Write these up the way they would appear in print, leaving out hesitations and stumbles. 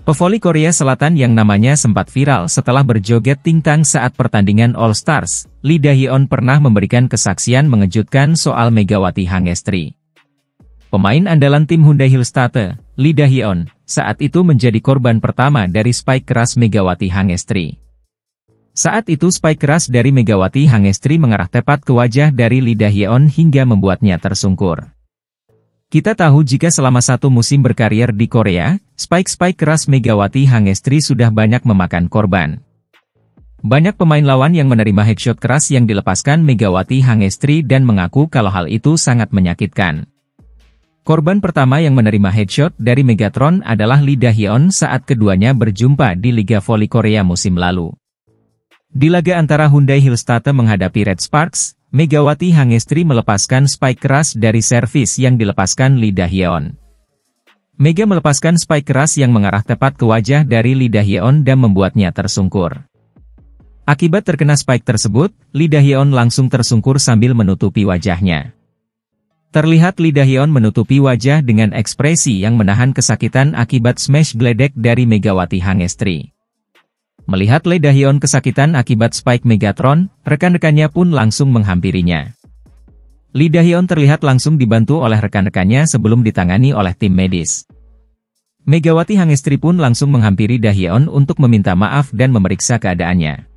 Pevoli Korea Selatan yang namanya sempat viral setelah berjoget tingtang saat pertandingan All Stars, Lee Dahyun pernah memberikan kesaksian mengejutkan soal Megawati Hangestri. Pemain andalan tim Hyundai Hillstate, Lee Dahyun, saat itu menjadi korban pertama dari spike keras Megawati Hangestri. Saat itu spike keras dari Megawati Hangestri mengarah tepat ke wajah dari Lee Dahyun hingga membuatnya tersungkur. Kita tahu jika selama satu musim berkarier di Korea, spike keras Megawati Hangestri sudah banyak memakan korban. Banyak pemain lawan yang menerima headshot keras yang dilepaskan Megawati Hangestri dan mengaku kalau hal itu sangat menyakitkan. Korban pertama yang menerima headshot dari Megatron adalah Lee Dahyun saat keduanya berjumpa di Liga Voli Korea musim lalu. Di laga antara Hyundai Hillstate menghadapi Red Sparks, Megawati Hangestri melepaskan spike keras dari servis yang dilepaskan Lee Dahyun. Mega melepaskan spike keras yang mengarah tepat ke wajah dari Lee Dahyun dan membuatnya tersungkur. Akibat terkena spike tersebut, Lee Dahyun langsung tersungkur sambil menutupi wajahnya. Terlihat Lee Dahyun menutupi wajah dengan ekspresi yang menahan kesakitan akibat smash geledek dari Megawati Hangestri. Melihat Lee Dahyun kesakitan akibat spike Megatron, rekan-rekannya pun langsung menghampirinya. Lee Dahyun terlihat langsung dibantu oleh rekan-rekannya sebelum ditangani oleh tim medis. Megawati Hangestri pun langsung menghampiri Dahyun untuk meminta maaf dan memeriksa keadaannya.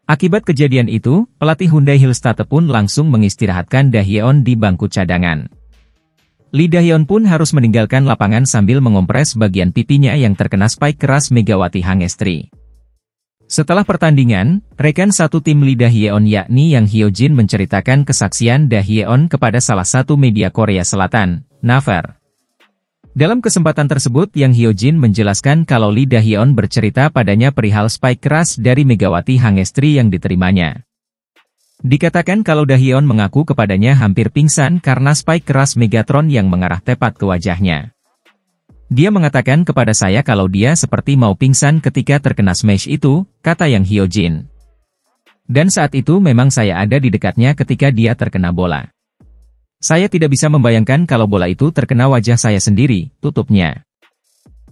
Akibat kejadian itu, pelatih Hyundai Hillstate pun langsung mengistirahatkan Dahyun di bangku cadangan. Lee Dahyun pun harus meninggalkan lapangan sambil mengompres bagian pipinya yang terkena spike keras Megawati Hangestri. Setelah pertandingan, rekan satu tim Lee Dahyun yakni Yang Hyojin menceritakan kesaksian Dahyun kepada salah satu media Korea Selatan, Naver. Dalam kesempatan tersebut Yang Hyojin menjelaskan kalau Lee Dahyun bercerita padanya perihal spike keras dari Megawati Hangestri yang diterimanya. Dikatakan kalau Dahyun mengaku kepadanya hampir pingsan karena spike keras Megatron yang mengarah tepat ke wajahnya. Dia mengatakan kepada saya kalau dia seperti mau pingsan ketika terkena smash itu, kata Yang Hyojin. Dan saat itu memang saya ada di dekatnya ketika dia terkena bola. Saya tidak bisa membayangkan kalau bola itu terkena wajah saya sendiri, tutupnya.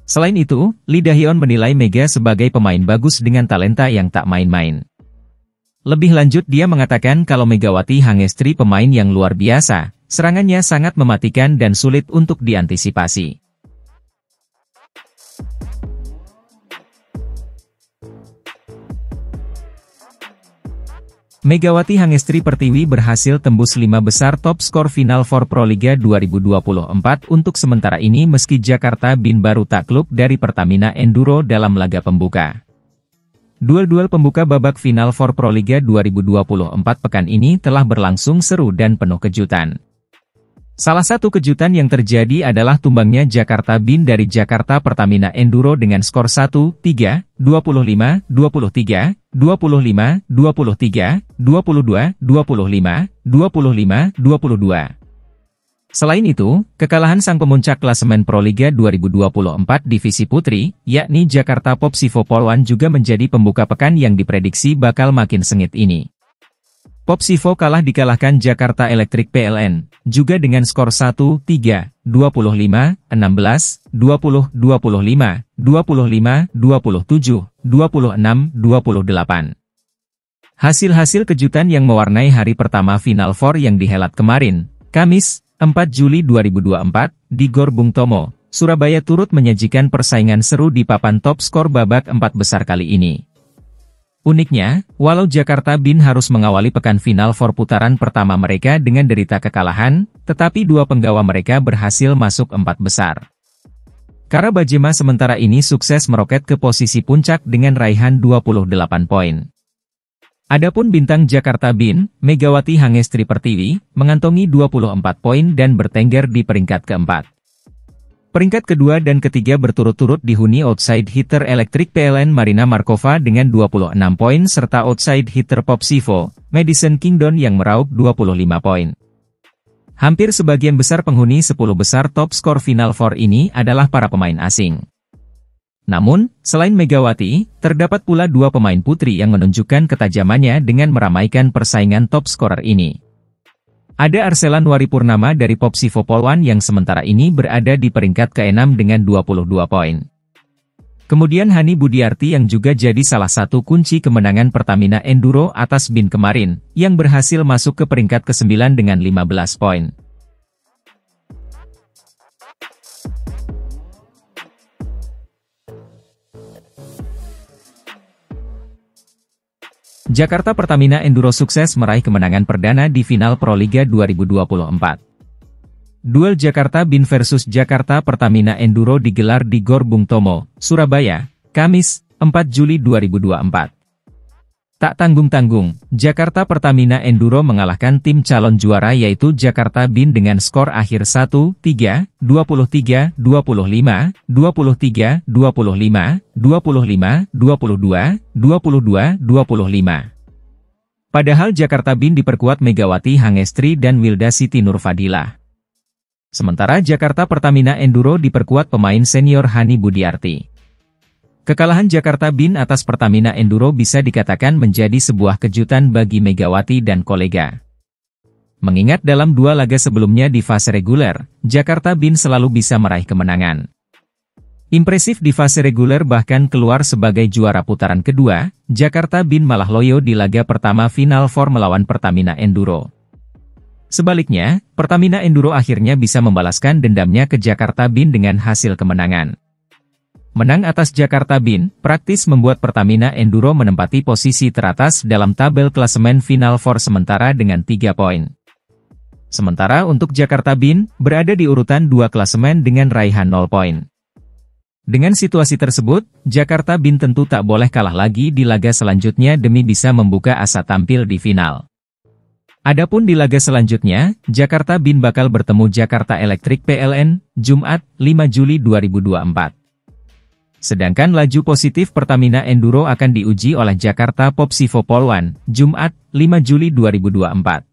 Selain itu, Lee Dahyun menilai Mega sebagai pemain bagus dengan talenta yang tak main-main. Lebih lanjut dia mengatakan kalau Megawati Hangestri pemain yang luar biasa, serangannya sangat mematikan dan sulit untuk diantisipasi. Megawati Hangestri Pertiwi berhasil tembus 5 besar top skor Final Four Proliga 2024 untuk sementara ini meski Jakarta Bin baru takluk dari Pertamina Enduro dalam laga pembuka. Duel-duel pembuka babak Final Four Proliga 2024 pekan ini telah berlangsung seru dan penuh kejutan. Salah satu kejutan yang terjadi adalah tumbangnya Jakarta Bin dari Jakarta Pertamina Enduro dengan skor 1-3, 25, 23, 25, 23, 22, 25, 25, 22. Selain itu, kekalahan sang pemuncak klasemen Proliga 2024 Divisi Putri, yakni Jakarta Popsivo Polwan juga menjadi pembuka pekan yang diprediksi bakal makin sengit ini. Popsivo kalah dikalahkan Jakarta Electric PLN, juga dengan skor 1-3, 25, 16, 20, 25, 25, 27, 26, 28. Hasil-hasil kejutan yang mewarnai hari pertama Final Four yang dihelat kemarin, Kamis, 4 Juli 2024, di Gor Bung Tomo, Surabaya turut menyajikan persaingan seru di papan top skor babak 4 besar kali ini. Uniknya, walau Jakarta Bin harus mengawali pekan Final Four putaran pertama mereka dengan derita kekalahan, tetapi dua penggawa mereka berhasil masuk 4 besar. Karabajema sementara ini sukses meroket ke posisi puncak dengan raihan 28 poin. Adapun bintang Jakarta Bin, Megawati Hangestri Pertiwi, mengantongi 24 poin dan bertengger di peringkat keempat. Peringkat kedua dan ketiga berturut-turut dihuni outside hitter elektrik PLN Marina Markova dengan 26 poin serta outside hitter Popsivo, Madison Kingdon yang meraup 25 poin. Hampir sebagian besar penghuni 10 besar top skor Final Four ini adalah para pemain asing. Namun, selain Megawati, terdapat pula dua pemain putri yang menunjukkan ketajamannya dengan meramaikan persaingan top scorer ini. Ada Arsela Nuaripurnama dari Popsivo Polwan yang sementara ini berada di peringkat ke-6 dengan 22 poin. Kemudian Hani Budiarti yang juga jadi salah satu kunci kemenangan Pertamina Enduro atas Bin kemarin, yang berhasil masuk ke peringkat ke-9 dengan 15 poin. Jakarta Pertamina Enduro sukses meraih kemenangan perdana di final Proliga 2024. Duel Jakarta Bin versus Jakarta Pertamina Enduro digelar di Gor Bung Tomo, Surabaya, Kamis, 4 Juli 2024. Tak tanggung-tanggung, Jakarta Pertamina Enduro mengalahkan tim calon juara yaitu Jakarta Bin dengan skor akhir 1-3, 23-25, 23-25, 25, 22, 22-25. Padahal Jakarta Bin diperkuat Megawati Hangestri dan Wilda Siti Nurfadilah. Sementara Jakarta Pertamina Enduro diperkuat pemain senior Hani Budiarti. Kekalahan Jakarta Bin atas Pertamina Enduro bisa dikatakan menjadi sebuah kejutan bagi Megawati dan kolega. Mengingat dalam 2 laga sebelumnya di fase reguler, Jakarta Bin selalu bisa meraih kemenangan. Impresif di fase reguler bahkan keluar sebagai juara putaran kedua, Jakarta Bin malah loyo di laga pertama Final Four melawan Pertamina Enduro. Sebaliknya, Pertamina Enduro akhirnya bisa membalaskan dendamnya ke Jakarta Bin dengan hasil kemenangan. Menang atas Jakarta Bin, praktis membuat Pertamina Enduro menempati posisi teratas dalam tabel klasemen Final Four sementara dengan 3 poin. Sementara untuk Jakarta Bin, berada di urutan 2 klasemen dengan raihan 0 poin. Dengan situasi tersebut, Jakarta Bin tentu tak boleh kalah lagi di laga selanjutnya demi bisa membuka asa tampil di final. Adapun di laga selanjutnya, Jakarta Bin bakal bertemu Jakarta Electric PLN, Jumat, 5 Juli 2024. Sedangkan laju positif Pertamina Enduro akan diuji oleh Jakarta Popsivo Polwan, Jumat, 5 Juli 2024.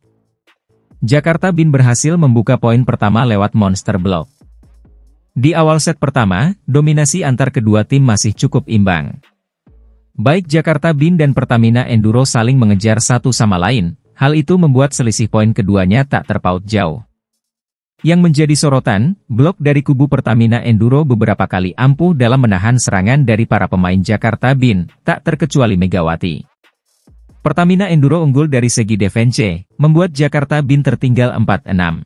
Jakarta Bin berhasil membuka poin pertama lewat Monster Block. Di awal set pertama, dominasi antar kedua tim masih cukup imbang. Baik Jakarta Bin dan Pertamina Enduro saling mengejar satu sama lain. Hal itu membuat selisih poin keduanya tak terpaut jauh. Yang menjadi sorotan, blok dari kubu Pertamina Enduro beberapa kali ampuh dalam menahan serangan dari para pemain Jakarta Bin, tak terkecuali Megawati. Pertamina Enduro unggul dari segi defense, membuat Jakarta Bin tertinggal 4-6.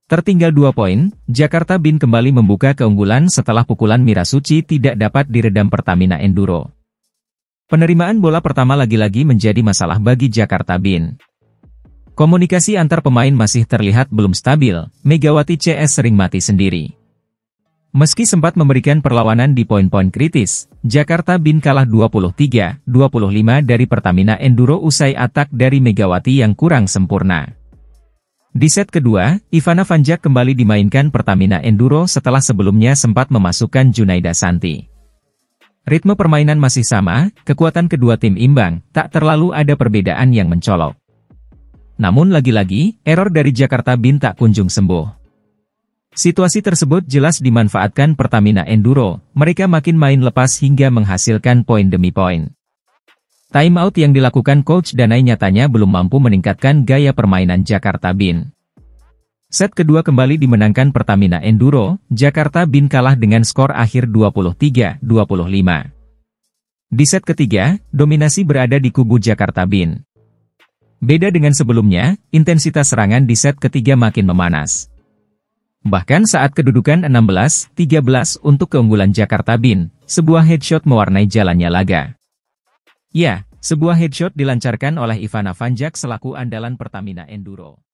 Tertinggal 2 poin, Jakarta Bin kembali membuka keunggulan setelah pukulan Mirasuci tidak dapat diredam Pertamina Enduro. Penerimaan bola pertama lagi-lagi menjadi masalah bagi Jakarta Bin. Komunikasi antar pemain masih terlihat belum stabil, Megawati CS sering mati sendiri. Meski sempat memberikan perlawanan di poin-poin kritis, Jakarta Bin kalah 23-25 dari Pertamina Enduro usai atak dari Megawati yang kurang sempurna. Di set kedua, Ivana Vanjak kembali dimainkan Pertamina Enduro setelah sebelumnya sempat memasukkan Junaida Santi. Ritme permainan masih sama, kekuatan kedua tim imbang, tak terlalu ada perbedaan yang mencolok. Namun lagi-lagi, error dari Jakarta Bin tak kunjung sembuh. Situasi tersebut jelas dimanfaatkan Pertamina Enduro, mereka makin main lepas hingga menghasilkan poin demi poin. Time out yang dilakukan Coach Danai nyatanya belum mampu meningkatkan gaya permainan Jakarta Bin. Set kedua kembali dimenangkan Pertamina Enduro, Jakarta Bin kalah dengan skor akhir 23-25. Di set ketiga, dominasi berada di kubu Jakarta Bin. Beda dengan sebelumnya, intensitas serangan di set ketiga makin memanas. Bahkan saat kedudukan 16-13 untuk keunggulan Jakarta Bin, sebuah headshot mewarnai jalannya laga. Ya, sebuah headshot dilancarkan oleh Ivana Vanjak selaku andalan Pertamina Enduro.